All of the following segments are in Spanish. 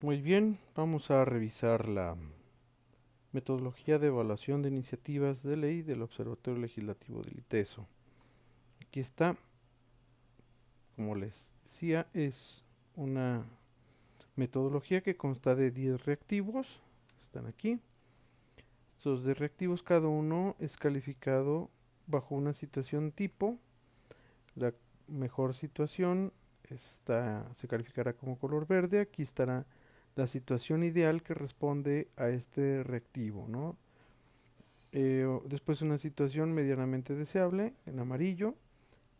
Muy bien, vamos a revisar la metodología de evaluación de iniciativas de ley del Observatorio Legislativo del ITESO. Aquí está, como les decía, es una metodología que consta de 10 reactivos, están aquí. Estos 10 reactivos, cada uno es calificado bajo una situación tipo. La mejor situación se calificará como color verde. Aquí estará la situación ideal que responde a este reactivo, ¿no? Después una situación medianamente deseable en amarillo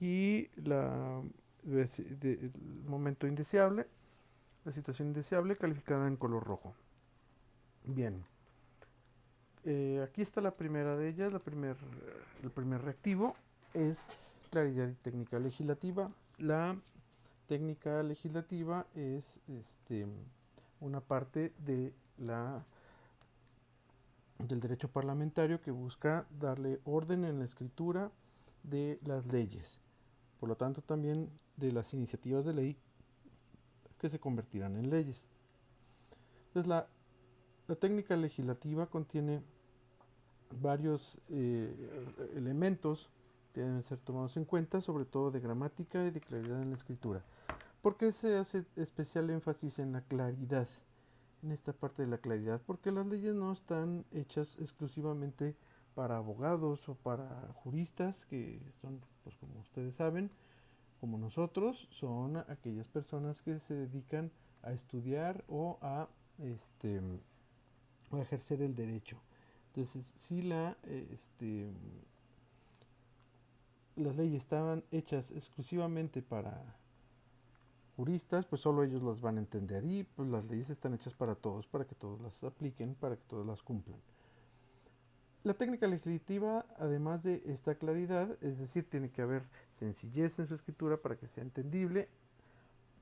y el momento indeseable, la situación indeseable calificada en color rojo. Bien, aquí está la primera de ellas, el primer reactivo es claridad y técnica legislativa. La técnica legislativa es una parte del derecho parlamentario que busca darle orden en la escritura de las leyes, por lo tanto también de las iniciativas de ley que se convertirán en leyes. Entonces la técnica legislativa contiene varios elementos que deben ser tomados en cuenta, sobre todo de gramática y de claridad en la escritura. ¿Por qué se hace especial énfasis en la claridad? En esta parte de la claridad, porque las leyes no están hechas exclusivamente para abogados o para juristas, que son, pues como ustedes saben, como nosotros, son aquellas personas que se dedican a estudiar este, a ejercer el derecho. Entonces, si las leyes estaban hechas exclusivamente para juristas, pues solo ellos las van a entender y pues las leyes están hechas para todos, para que todos las apliquen, para que todos las cumplan. La técnica legislativa, además de esta claridad, es decir, tiene que haber sencillez en su escritura para que sea entendible,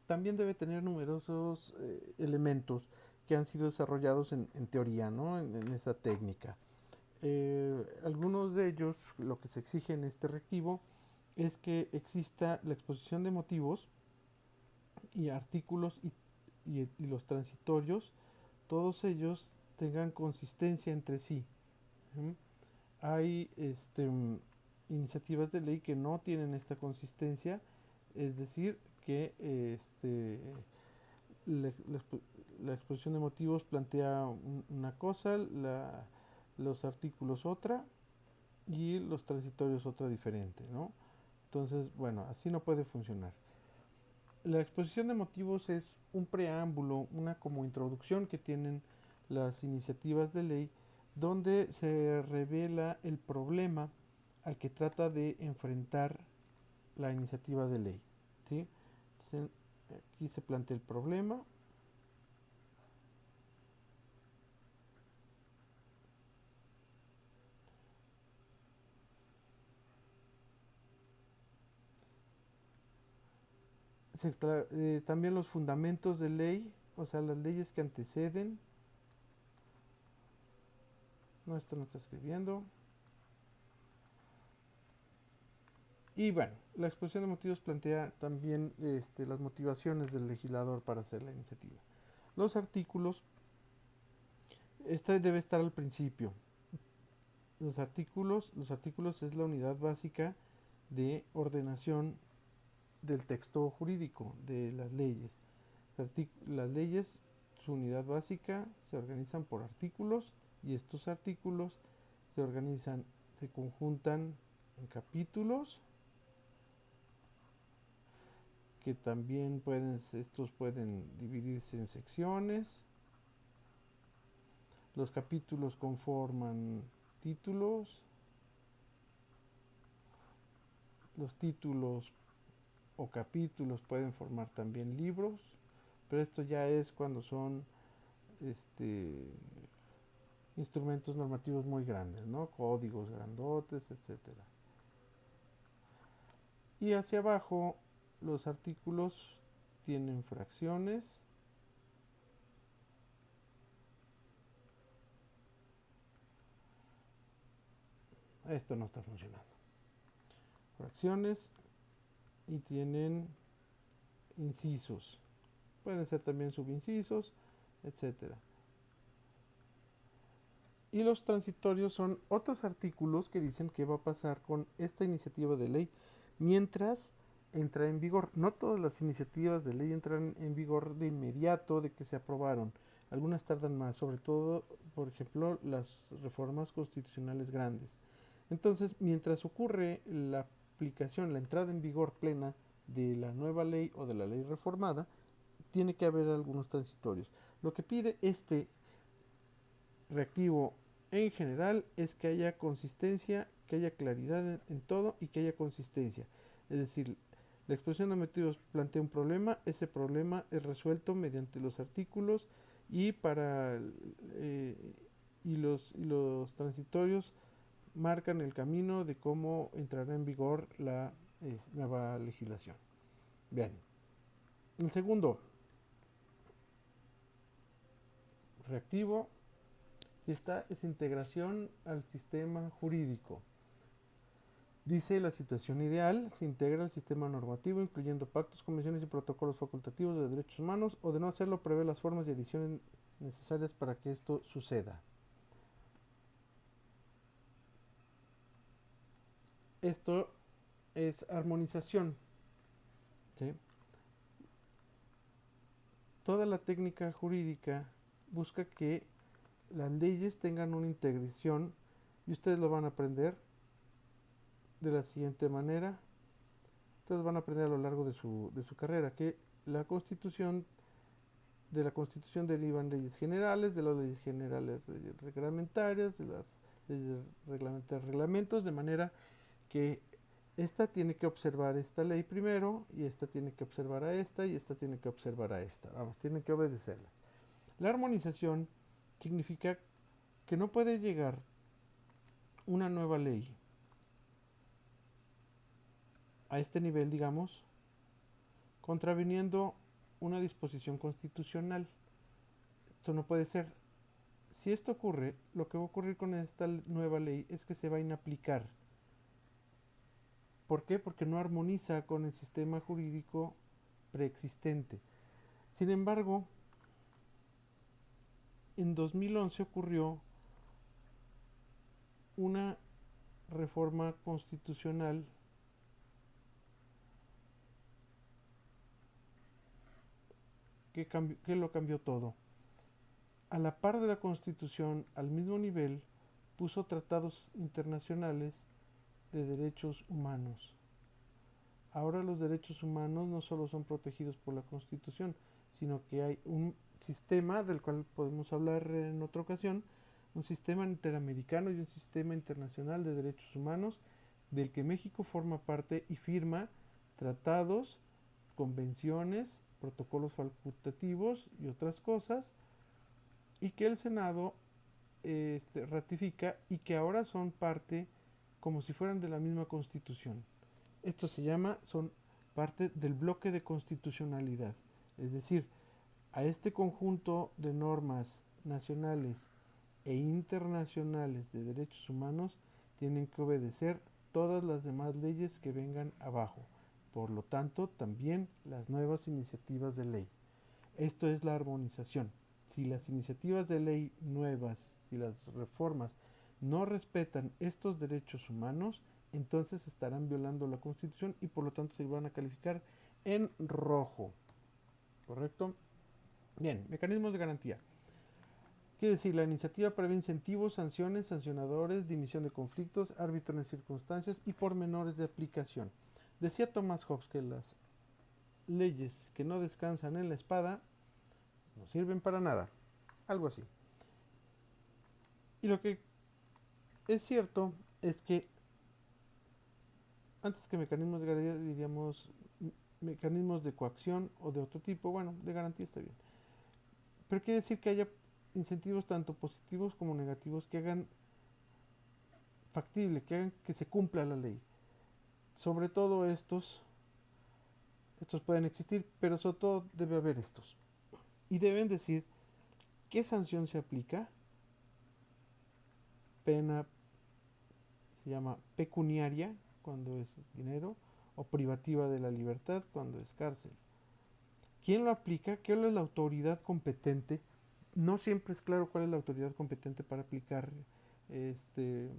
también debe tener numerosos elementos que han sido desarrollados en teoría, ¿no? En esa técnica. Algunos de ellos, lo que se exige en este reactivo, es que exista la exposición de motivos y artículos y los transitorios, todos ellos tengan consistencia entre sí. ¿Mm? Hay iniciativas de ley que no tienen esta consistencia, es decir, que la, la, la exposición de motivos plantea una cosa, los artículos otra y los transitorios otra diferente, ¿no? Entonces, bueno, así no puede funcionar. La exposición de motivos es un preámbulo, una como introducción que tienen las iniciativas de ley, donde se revela el problema al que trata de enfrentar la iniciativa de ley. ¿Sí? Entonces, aquí se plantea el problema. También los fundamentos de ley, o sea, las leyes que anteceden. No, esto no está escribiendo. Y bueno, la exposición de motivos plantea también las motivaciones del legislador para hacer la iniciativa. Los artículos, esta debe estar al principio. Los artículos es la unidad básica de ordenación del texto jurídico de las leyes. Las leyes, su unidad básica, se organizan por artículos y estos artículos se conjuntan en capítulos que también estos pueden dividirse en secciones. Los capítulos conforman títulos. Los títulos o capítulos pueden formar también libros, pero esto ya es cuando son este, instrumentos normativos muy grandes, ¿no? Códigos grandotes, etcétera. Y hacia abajo los artículos tienen fracciones. Esto no está funcionando. Fracciones y tienen incisos. Pueden ser también subincisos, etcétera. Y los transitorios son otros artículos que dicen qué va a pasar con esta iniciativa de ley mientras entra en vigor. No todas las iniciativas de ley entran en vigor de inmediato de que se aprobaron. Algunas tardan más, sobre todo, por ejemplo, las reformas constitucionales grandes. Entonces, mientras ocurre la aplicación, la entrada en vigor plena de la nueva ley o de la ley reformada, tiene que haber algunos transitorios. Lo que pide este reactivo en general es que haya consistencia, que haya claridad en todo y que haya consistencia. Es decir, la exposición de motivos plantea un problema, ese problema es resuelto mediante los artículos y los transitorios marcan el camino de cómo entrará en vigor la nueva legislación. Bien, el segundo reactivo es integración al sistema jurídico. Dice la situación ideal, se integra al sistema normativo, incluyendo pactos, convenciones y protocolos facultativos de derechos humanos, o de no hacerlo, prevé las formas y ediciones necesarias para que esto suceda. Esto es armonización. ¿Sí? Toda la técnica jurídica busca que las leyes tengan una integración y ustedes lo van a aprender de la siguiente manera. Ustedes van a aprender a lo largo de su carrera que la Constitución, de la Constitución derivan leyes generales, de las leyes generales leyes reglamentarias, de las leyes reglamentarias reglamentos, de manera que esta tiene que observar esta ley primero, y esta tiene que observar a esta, y esta tiene que observar a esta. Vamos, tienen que obedecerlas. La armonización significa que no puede llegar una nueva ley a este nivel, digamos, contraviniendo una disposición constitucional. Esto no puede ser. Si esto ocurre, lo que va a ocurrir con esta nueva ley es que se va a inaplicar. ¿Por qué? Porque no armoniza con el sistema jurídico preexistente. Sin embargo, en 2011 ocurrió una reforma constitucional que lo cambió todo. A la par de la Constitución, al mismo nivel, puso tratados internacionales de derechos humanos. Ahora los derechos humanos no solo son protegidos por la Constitución, sino que hay un sistema del cual podemos hablar en otra ocasión, un sistema interamericano y un sistema internacional de derechos humanos del que México forma parte y firma tratados, convenciones, protocolos facultativos y otras cosas, y que el Senado ratifica y que ahora son parte como si fueran de la misma Constitución. Esto son parte del bloque de constitucionalidad, es decir, a este conjunto de normas nacionales e internacionales de derechos humanos tienen que obedecer todas las demás leyes que vengan abajo. Por lo tanto, también las nuevas iniciativas de ley. Esto es la armonización. Si las iniciativas de ley nuevas, si las reformas no respetan estos derechos humanos, entonces estarán violando la Constitución y por lo tanto se van a calificar en rojo. ¿Correcto? Bien, mecanismos de garantía. Quiere decir, la iniciativa prevé incentivos, sanciones, sancionadores, dimisión de conflictos, árbitro en circunstancias y pormenores de aplicación. Decía Thomas Hobbes que las leyes que no descansan en la espada no sirven para nada. Algo así. Y lo que es cierto es que antes que mecanismos de garantía diríamos mecanismos de coacción o de otro tipo. Bueno, de garantía está bien. Pero quiere decir que haya incentivos tanto positivos como negativos que hagan factible, que hagan que se cumpla la ley. Sobre todo estos pueden existir, pero sobre todo debe haber estos. Y deben decir qué sanción se aplica. Pena se llama pecuniaria cuando es dinero, o privativa de la libertad cuando es cárcel. ¿Quién lo aplica? ¿Qué es la autoridad competente no siempre es claro cuál es la autoridad competente para aplicar este,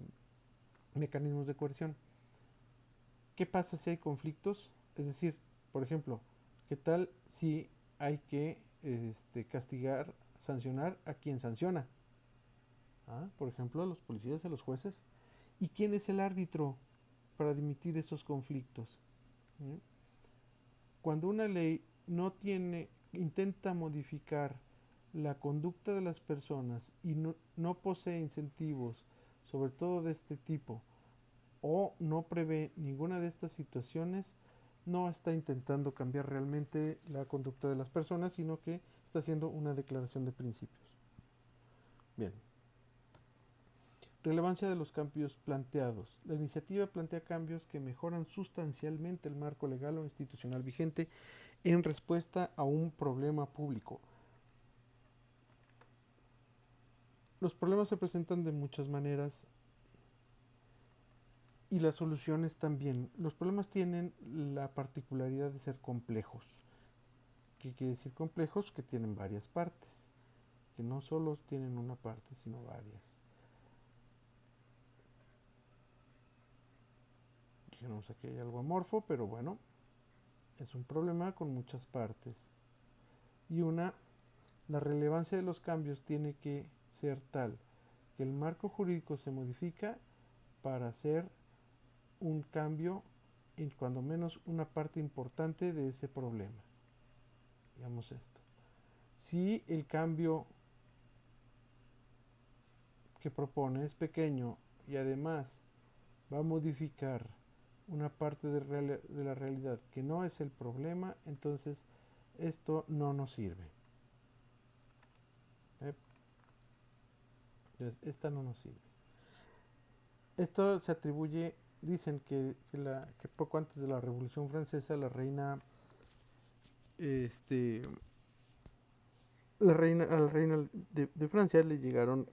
mecanismos de coerción. ¿Qué pasa si hay conflictos? Es decir, por ejemplo, ¿qué tal si hay que castigar, sancionar a quien sanciona? ¿Ah? Por ejemplo, a los policías, a los jueces. ¿Y quién es el árbitro para dimitir esos conflictos? ¿Mm? Cuando una ley no tiene, intenta modificar la conducta de las personas y no posee incentivos, sobre todo de este tipo, o no prevé ninguna de estas situaciones, no está intentando cambiar realmente la conducta de las personas, sino que está haciendo una declaración de principios. Bien. Relevancia de los cambios planteados. La iniciativa plantea cambios que mejoran sustancialmente el marco legal o institucional vigente en respuesta a un problema público. Los problemas se presentan de muchas maneras y las soluciones también. Los problemas tienen la particularidad de ser complejos. ¿Qué quiere decir complejos? Que tienen varias partes, que no solo tienen una parte, sino varias. Dijimos aquí hay algo amorfo, pero bueno, es un problema con muchas partes. Y la relevancia de los cambios tiene que ser tal que el marco jurídico se modifica para hacer un cambio en cuando menos una parte importante de ese problema. Digamos esto. Si el cambio que propone es pequeño y además va a modificar una parte de la realidad que no es el problema, entonces esto no nos sirve. ¿Eh? Esta no nos sirve. Esto se atribuye, dicen que poco antes de la Revolución Francesa este, a la reina de Francia le llegaron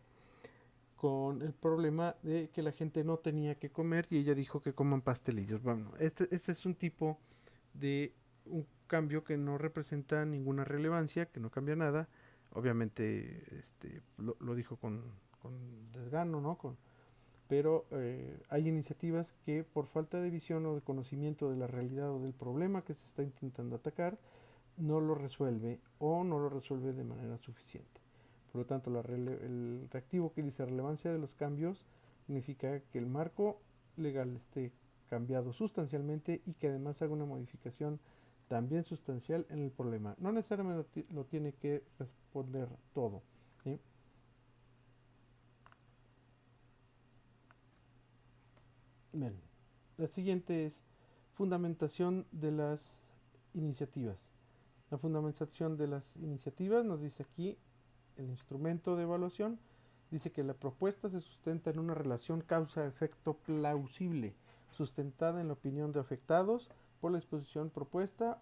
con el problema de que la gente no tenía que comer y ella dijo que coman pastelillos. Bueno, este es un tipo de un cambio que no representa ninguna relevancia, que no cambia nada. Obviamente lo dijo con desgano, ¿no? Pero hay iniciativas que por falta de visión o de conocimiento de la realidad o del problema que se está intentando atacar, no lo resuelve o no lo resuelve de manera suficiente. Por lo tanto, el reactivo que dice relevancia de los cambios significa que el marco legal esté cambiado sustancialmente y que además haga una modificación también sustancial en el problema. No necesariamente lo tiene que responder todo. ¿Sí? Bien, la siguiente es fundamentación de las iniciativas. La fundamentación de las iniciativas nos dice aquí el instrumento de evaluación. Dice que la propuesta se sustenta en una relación causa-efecto plausible, sustentada en la opinión de afectados por la disposición propuesta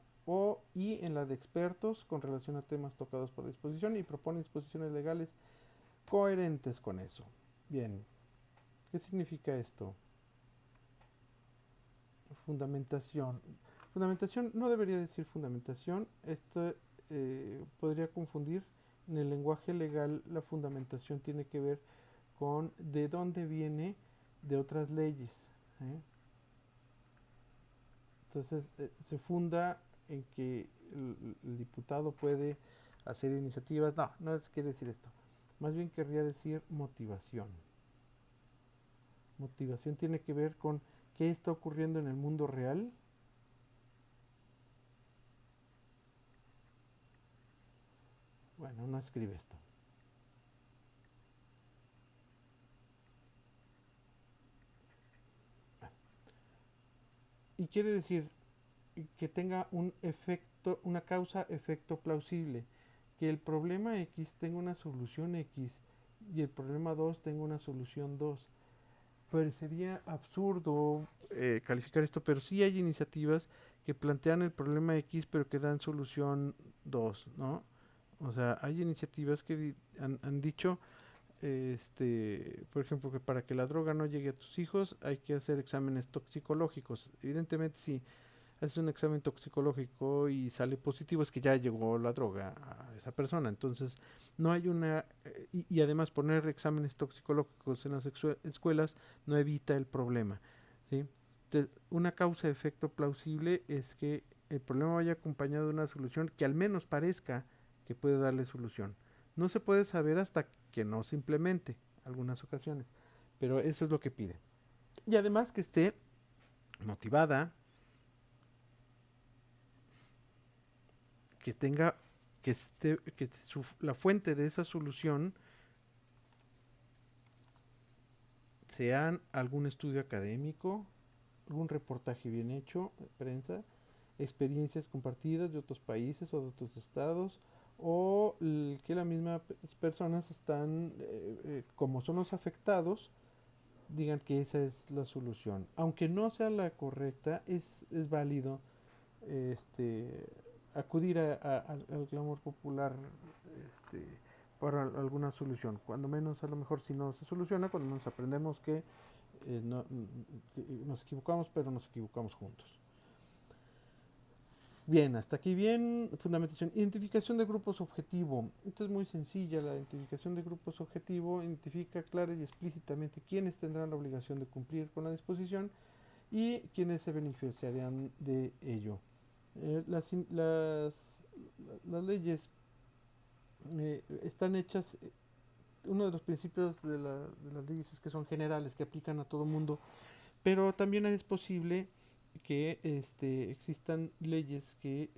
y en la de expertos con relación a temas tocados por la disposición y propone disposiciones legales coherentes con eso. Bien, ¿qué significa esto? Fundamentación. Fundamentación no debería decir fundamentación. Esto podría confundir. En el lenguaje legal la fundamentación tiene que ver con de dónde viene de otras leyes. ¿Eh? Entonces se funda en que el diputado puede hacer iniciativas. No, no quiere decir esto. Más bien querría decir motivación. Motivación tiene que ver con qué está ocurriendo en el mundo real. Bueno, no escribe esto. Y quiere decir que tenga un efecto, una causa-efecto plausible, que el problema X tenga una solución X y el problema 2 tenga una solución 2. Parecería absurdo calificar esto, pero sí hay iniciativas que plantean el problema X pero que dan solución 2, ¿no? O sea, hay iniciativas que han dicho, por ejemplo, que para que la droga no llegue a tus hijos hay que hacer exámenes toxicológicos. Evidentemente, sí, haces un examen toxicológico y sale positivo, es que ya llegó la droga a esa persona. Entonces, no hay una... y además poner exámenes toxicológicos en las escuelas no evita el problema. ¿Sí? Entonces, una causa-efecto plausible es que el problema vaya acompañado de una solución que al menos parezca que puede darle solución. No se puede saber hasta que no se implemente, algunas ocasiones, pero eso es lo que pide. Y además que esté motivada, que tenga, la fuente de esa solución sea algún estudio académico, algún reportaje bien hecho, de prensa, experiencias compartidas de otros países o de otros estados, o que las mismas personas están, como son los afectados, digan que esa es la solución. Aunque no sea la correcta, es válido este, acudir al clamor popular este, para alguna solución. Cuando menos, a lo mejor si no se soluciona, cuando nos aprendemos que, que nos equivocamos, pero nos equivocamos juntos. Bien, hasta aquí bien. Fundamentación. Identificación de grupos objetivo. Esto es muy sencilla. La identificación de grupos objetivo identifica clara y explícitamente quiénes tendrán la obligación de cumplir con la disposición y quiénes se beneficiarían de ello. Las leyes están hechas, uno de los principios de las leyes es que son generales, que aplican a todo mundo, pero también es posible que existan leyes que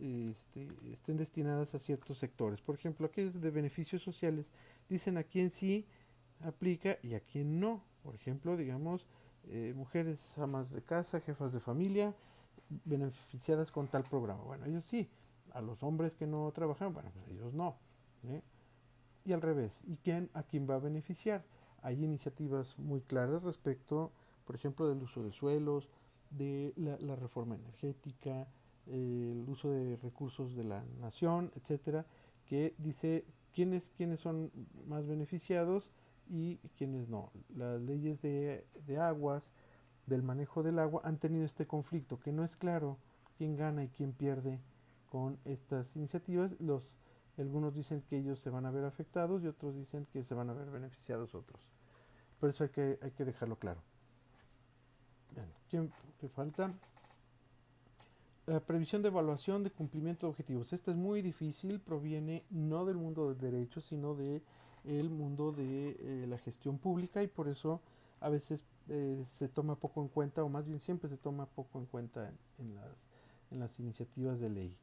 estén destinadas a ciertos sectores. Por ejemplo, aquellos de beneficios sociales dicen a quién sí aplica y a quién no. Por ejemplo, digamos, mujeres amas de casa, jefas de familia, beneficiadas con tal programa. Bueno, ellos sí. A los hombres que no trabajan, bueno, pues ellos no. ¿Eh? Y al revés. ¿Y a quién va a beneficiar? Hay iniciativas muy claras respecto, por ejemplo, del uso de suelos, de la reforma energética, el uso de recursos de la nación, etcétera, que dice quiénes son más beneficiados y quiénes no. Las leyes de aguas, del manejo del agua, han tenido este conflicto, que no es claro quién gana y quién pierde con estas iniciativas. Algunos dicen que ellos se van a ver afectados y otros dicen que se van a ver beneficiados otros. Por eso hay que dejarlo claro. Bien, ¿qué falta? La previsión de evaluación de cumplimiento de objetivos. Esta es muy difícil, proviene no del mundo del derecho, sino de el mundo de la gestión pública y por eso a veces se toma poco en cuenta, o más bien siempre se toma poco en cuenta en las iniciativas de ley.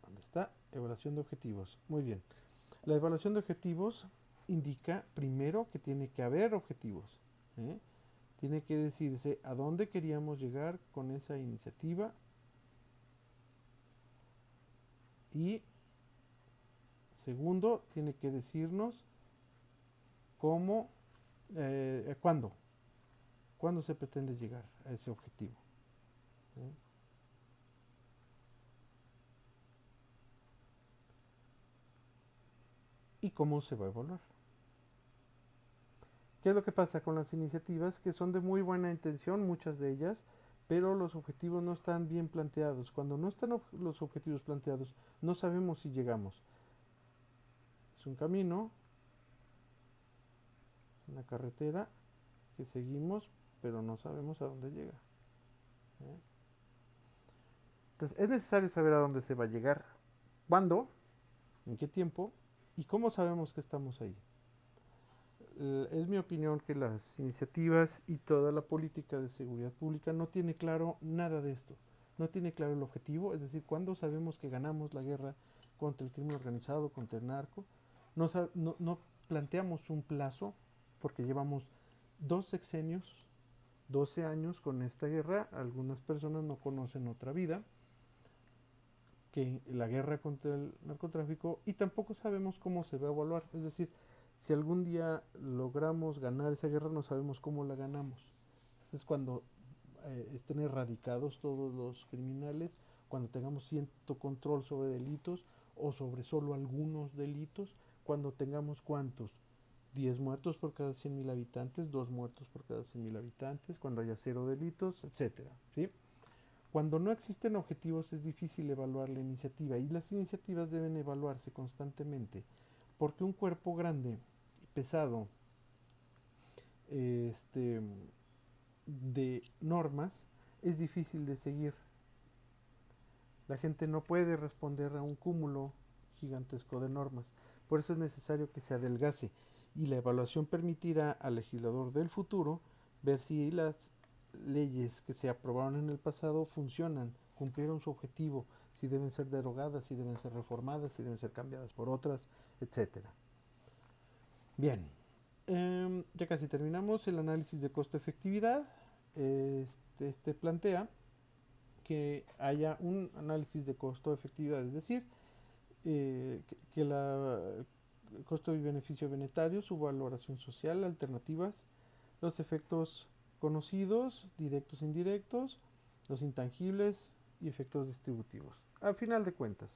¿Dónde está? Evaluación de objetivos. Muy bien. La evaluación de objetivos indica primero que tiene que haber objetivos. ¿Eh? Tiene que decirse a dónde queríamos llegar con esa iniciativa y segundo, tiene que decirnos cómo, cuándo se pretende llegar a ese objetivo. ¿Eh? Y cómo se va a evaluar. ¿Qué es lo que pasa con las iniciativas? Que son de muy buena intención, muchas de ellas, pero los objetivos no están bien planteados. Cuando no están los objetivos planteados, no sabemos si llegamos. Es un camino, una carretera que seguimos, pero no sabemos a dónde llega. ¿Eh? Entonces es necesario saber a dónde se va a llegar, cuándo, en qué tiempo y cómo sabemos que estamos ahí. Es mi opinión que las iniciativas y toda la política de seguridad pública no tiene claro nada de esto. No tiene claro el objetivo, es decir, cuándo sabemos que ganamos la guerra contra el crimen organizado, contra el narco. No planteamos un plazo, porque llevamos 2 sexenios, 12 años con esta guerra. Algunas personas no conocen otra vida que la guerra contra el narcotráfico y tampoco sabemos cómo se va a evaluar. Es decir, si algún día logramos ganar esa guerra, no sabemos cómo la ganamos. Es cuando estén erradicados todos los criminales, cuando tengamos cierto control sobre delitos o sobre solo algunos delitos, cuando tengamos cuántos, 10 muertos por cada 100.000 habitantes, 2 muertos por cada 100.000 habitantes, cuando haya 0 delitos, etcétera, ¿sí? Cuando no existen objetivos es difícil evaluar la iniciativa y las iniciativas deben evaluarse constantemente porque un cuerpo grande, pesado, este, de normas es difícil de seguir. La gente no puede responder a un cúmulo gigantesco de normas. Por eso es necesario que se adelgace y la evaluación permitirá al legislador del futuro ver si las leyes que se aprobaron en el pasado funcionan, cumplieron su objetivo, si deben ser derogadas, si deben ser reformadas, si deben ser cambiadas por otras, etcétera. Bien, ya casi terminamos el análisis de costo-efectividad. Este plantea que haya un análisis de costo-efectividad, es decir, que el costo y beneficio monetario, su valoración social, alternativas, los efectos conocidos, directos e indirectos, los intangibles y efectos distributivos. Al final de cuentas,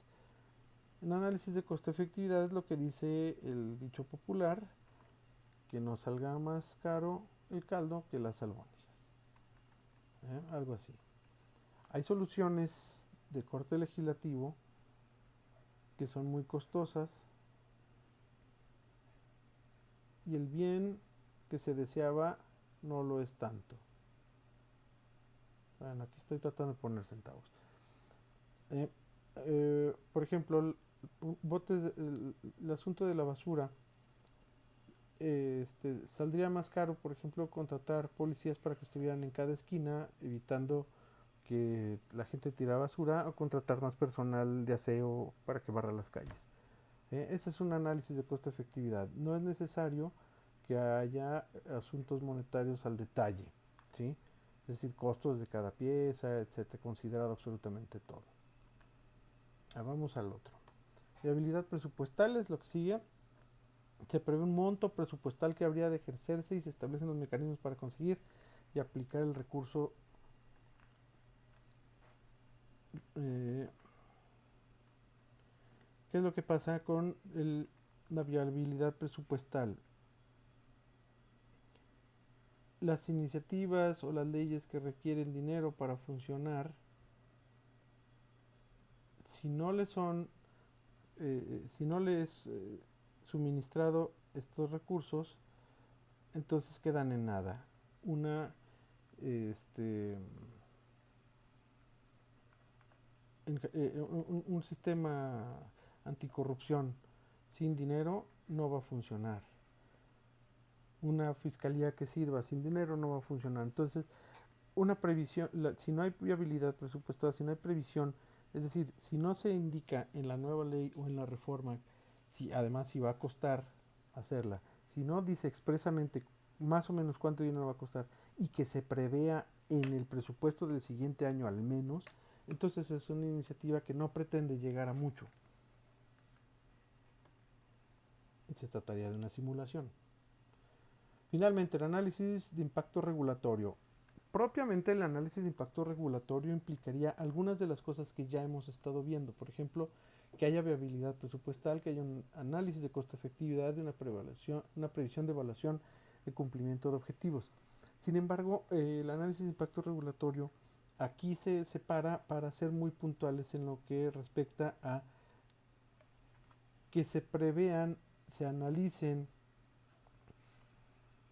en análisis de costo-efectividad es lo que dice el dicho popular, que no salga más caro el caldo que las albóndigas. Algo así. Hay soluciones de corte legislativo que son muy costosas y el bien que se deseaba no lo es tanto. Bueno, aquí estoy tratando de poner centavos. Por ejemplo, el asunto de la basura, saldría más caro, por ejemplo, contratar policías para que estuvieran en cada esquina, evitando que la gente tira basura, o contratar más personal de aseo para que barra las calles. Ese es un análisis de costo-efectividad. No es necesario que haya asuntos monetarios al detalle, ¿sí? Es decir, costos de cada pieza, etcétera, considerado absolutamente todo. Vamos al otro. Viabilidad presupuestal es lo que sigue. Se prevé un monto presupuestal que habría de ejercerse y se establecen los mecanismos para conseguir y aplicar el recurso. ¿Qué es lo que pasa con la viabilidad presupuestal? Las iniciativas o las leyes que requieren dinero para funcionar, si no les son, si no les suministrado estos recursos, entonces quedan en nada. Este, un sistema anticorrupción sin dinero no va a funcionar. Una fiscalía que sirva sin dinero no va a funcionar. Entonces, una previsión, si no hay viabilidad presupuestal, si no hay previsión, es decir, si no se indica en la nueva ley o en la reforma, si va a costar hacerla, si no dice expresamente más o menos cuánto dinero va a costar y que se prevea en el presupuesto del siguiente año al menos, entonces es una iniciativa que no pretende llegar a mucho. Se trataría de una simulación. Finalmente, el análisis de impacto regulatorio. Propiamente el análisis de impacto regulatorio implicaría algunas de las cosas que ya hemos estado viendo. Por ejemplo, que haya viabilidad presupuestal, que haya un análisis de costo-efectividad y una previsión de evaluación de cumplimiento de objetivos. Sin embargo, el análisis de impacto regulatorio aquí se separa para ser muy puntuales en lo que respecta a que se prevean, se analicen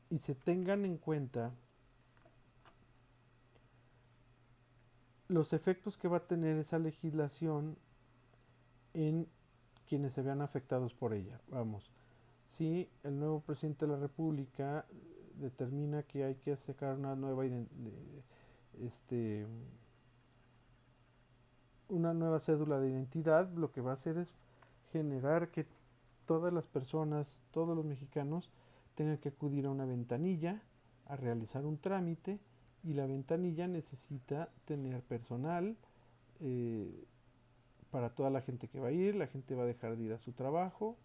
y se tengan en cuenta los efectos que va a tener esa legislación en quienes se vean afectados por ella. Vamos, si el nuevo presidente de la República determina que hay que sacar una nueva cédula de identidad, lo que va a hacer es generar que todas las personas, todos los mexicanos, tengan que acudir a una ventanilla a realizar un trámite, y la ventanilla necesita tener personal para toda la gente que va a ir, la gente va a dejar de ir a su trabajo,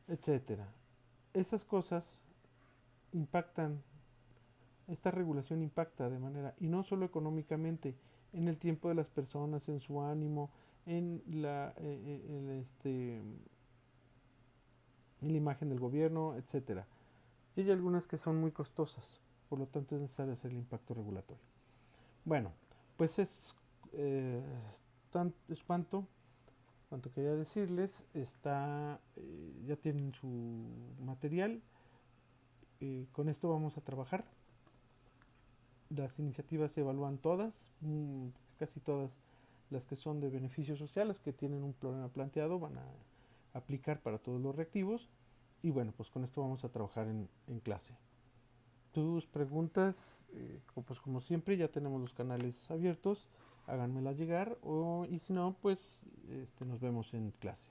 etcétera. Esas cosas impactan, esta regulación impacta de manera, y no solo económicamente, en el tiempo de las personas, en su y la imagen del gobierno, etcétera. Y hay algunas que son muy costosas, por lo tanto es necesario hacer el impacto regulatorio. Bueno, pues eh, es cuanto quería decirles. Ya tienen su material. Con esto vamos a trabajar. Las iniciativas se evalúan todas, casi todas las que son de beneficios sociales, que tienen un problema planteado, van a aplicar para todos los reactivos. Y bueno, pues con esto vamos a trabajar en clase. Tus preguntas, pues como siempre, ya tenemos los canales abiertos, háganmelas llegar, y si no, pues nos vemos en clase.